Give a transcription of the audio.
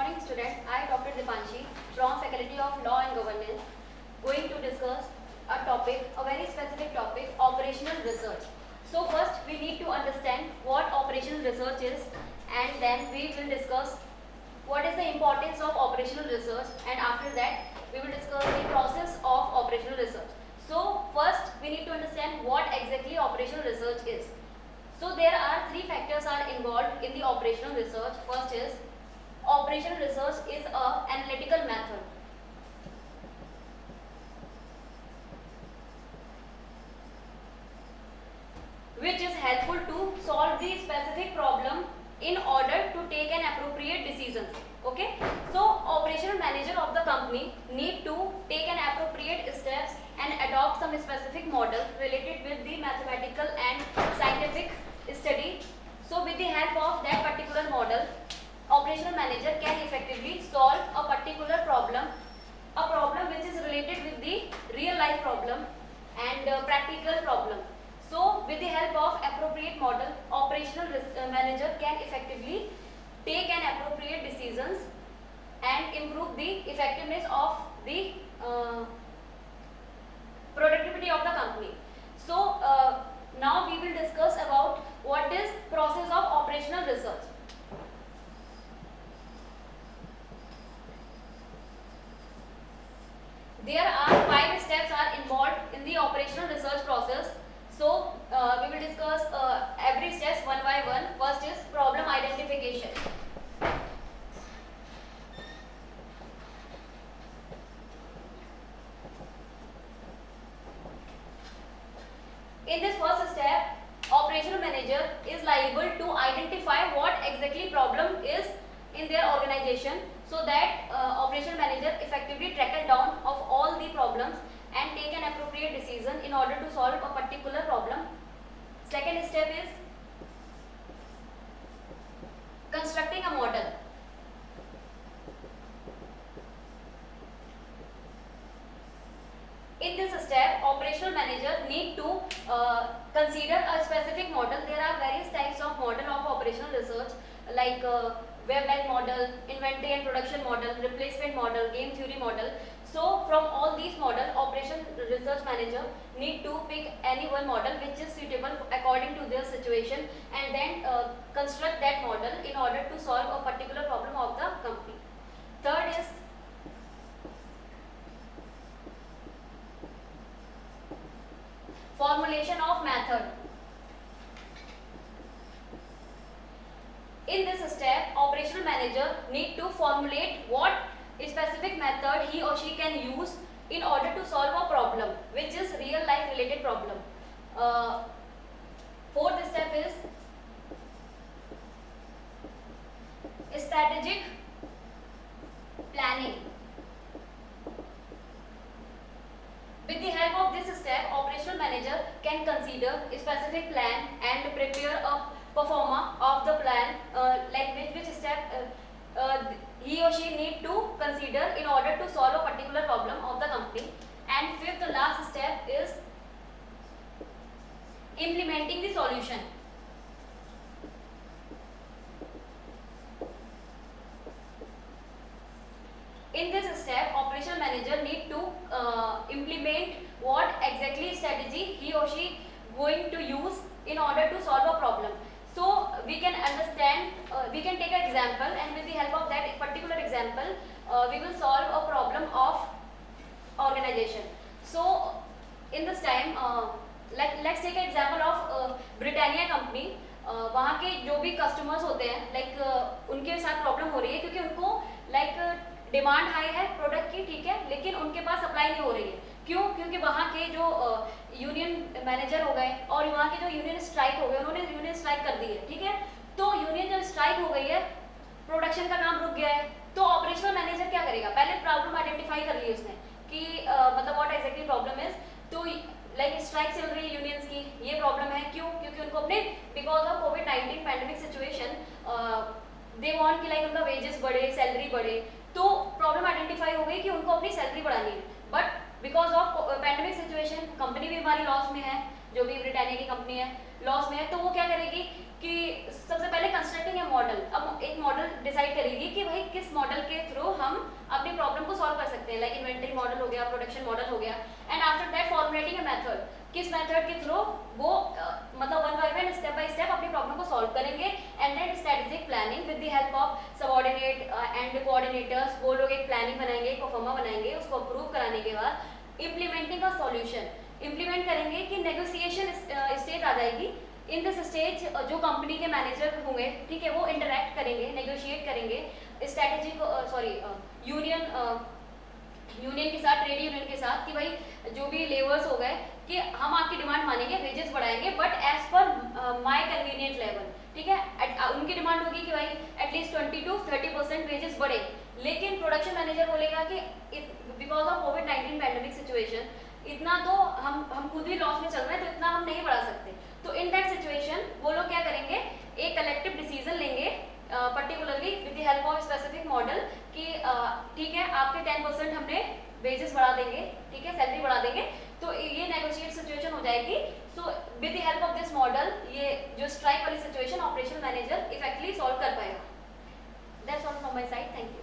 morning student. I Dr. Dipanshi from Faculty of Law and Governance going to discuss a very specific topic, operational research. So first we need to understand what operational research is, and then we will discuss what is the importance of operational research, and after that we will discuss the process of operational research. So first we need to understand what exactly operational research is. So there are three factors are involved in the operational research. First is operational research is a analytical method which is helpful to solve the specific problem in order to take an appropriate decisions. Okay, so operational manager of the company need to take an appropriate steps and adopt some specific model related with the mathematical and scientific study. So with the help of that particular model, operational manager can effectively solve a particular problem, a problem which is related with the real life problem and practical problem. So with the help of appropriate model, operational manager can effectively take an appropriate decisions and improve the effectiveness of the productivity of the company. So now we will discuss about what is process of operational research. There are 5 steps are involved in the operational research process. So we will discuss every step one by one. First is problem identification. In this first step, operational manager is liable to identify what exactly problem is in their organization, so that operational manager effectively tackle down of all the problems and take an appropriate decision in order to solve a particular problem. Second step is constructing a model. In this step, operational manager need to consider a specific model. There are various types of model of operational research, like web-like model, inventory and production model, replacement model, game theory model. So from all these models, operation research manager need to pick any one model which is suitable according to their situation, and then construct that model in order to solve a particular problem of the company. Third is formulation of method. In this step, operational manager need to formulate what specific method he or she can use in order to solve a problem which is real life related problem. Fourth step is strategic planning. With the help of this step, operational manager can consider a specific plan and prepare a performer of the plan, like which step he or she need to consider in order to solve a particular problem of the company. And fifth, the last step is implementing the solution. In this step, operational manager need to implement what exactly strategy he or she going to use in order to solve a problem. So we can understand, we can take an example, and with the help of that particular example, we will solve a problem of organization. So in this time, let's take an example of Britannia company. वहाँ के जो भी customers होते हैं, like उनके साथ problem हो रही है क्योंकि उनको लाइक डिमांड हाई है प्रोडक्ट की, ठीक है, लेकिन उनके पास सप्लाई नहीं हो रही है. क्यों? क्योंकि वहाँ के जो यूनियन मैनेजर हो गए और वहाँ के जो यूनियन स्ट्राइक हो गए, उन्होंने यूनियन स्ट्राइक कर दी है, ठीक है. तो यूनियन जब स्ट्राइक हो गई है, प्रोडक्शन का काम रुक गया है, तो ऑपरेशनल मैनेजर क्या करेगा? पहले प्रॉब्लम आइडेंटिफाई कर ली उसने कि मतलब व्हाट एग्जैक्टली प्रॉब्लम इज. तो लाइक स्ट्राइक चल रही है यूनियंस की, ये प्रॉब्लम है. क्यों? क्योंकि उनको अपने because of covid pandemic situation they want कि लाइक उनका वेजेस बढ़े, सैलरी बढ़े. तो प्रॉब्लम आइडेंटिफाई हो गई कि उनको अपनी सैलरी बढ़ानी है, but because of pandemic situation company भी हमारी लॉस में है, जो भी ब्रिटानिया की कंपनी है लॉस में है. तो वो क्या करेगी कि सबसे पहले कंस्ट्रक्टिंग ए मॉडल, अब एक मॉडल डिसाइड करेगी कि भाई किस मॉडल के थ्रू हम अपनी प्रॉब्लम को सॉल्व कर सकते हैं, लाइक इन्वेंटरी मॉडल हो गया, प्रोडक्शन मॉडल हो गया, and after that formulating a method, किस मेथड के थ्रू वो मतलब one by one step by step अपनी प्रॉब्लम को सॉल्व करेंगे, and then strategic planning with the help of subordinate and coordinators, वो लोग एक प्लानिंग बनाएंगे, एक परफॉर्मा बनाएंगे, उसको अप्रूव कराने के बाद इम्प्लीमेंटिंग अ सॉल्यूशन, इम्प्लीमेंट करेंगे कि नेगोशिएशन स्टेज आ जाएगी। इन दिस स्टेज जो कंपनी के मैनेजर होंगे, ठीक है, वो इंटरेक्ट करेंगे, नेगोशिएट करेंगे स्ट्रैटेजिक यूनियन के साथ, ट्रेड यूनियन के साथ, कि भाई जो भी लेबर्स हो गए कि हम आपकी डिमांड मानेंगे, वेजेस बढ़ाएंगे, but as per my convenient level, ठीक है। उनकी डिमांड होगी कि भाई एटलीस्ट 20 to 30% वेजेस बढ़े, लेकिन प्रोडक्शन मैनेजर बोलेगा कि because of covid pandemic situation इतना तो हम खुद भी लॉस में चल रहे हैं, तो इतना हम नहीं बढ़ा सकते। तो इन दैट सिचुएशन वो लोग क्या करेंगे, एक कलेक्टिव डिसीजन लेंगे, particularly with the help of specific model, कि ठीक है आपके 10% हमने वेजेस बढ़ा देंगे, ठीक है, सैलरी बढ़ा देंगे, तो ये नेगोशिएट सिचुएशन हो जाएगी। So with the help of this model ये जो स्ट्राइक वाली situation operation manager effectively solve कर पाएगा। That's all from my side, thank you.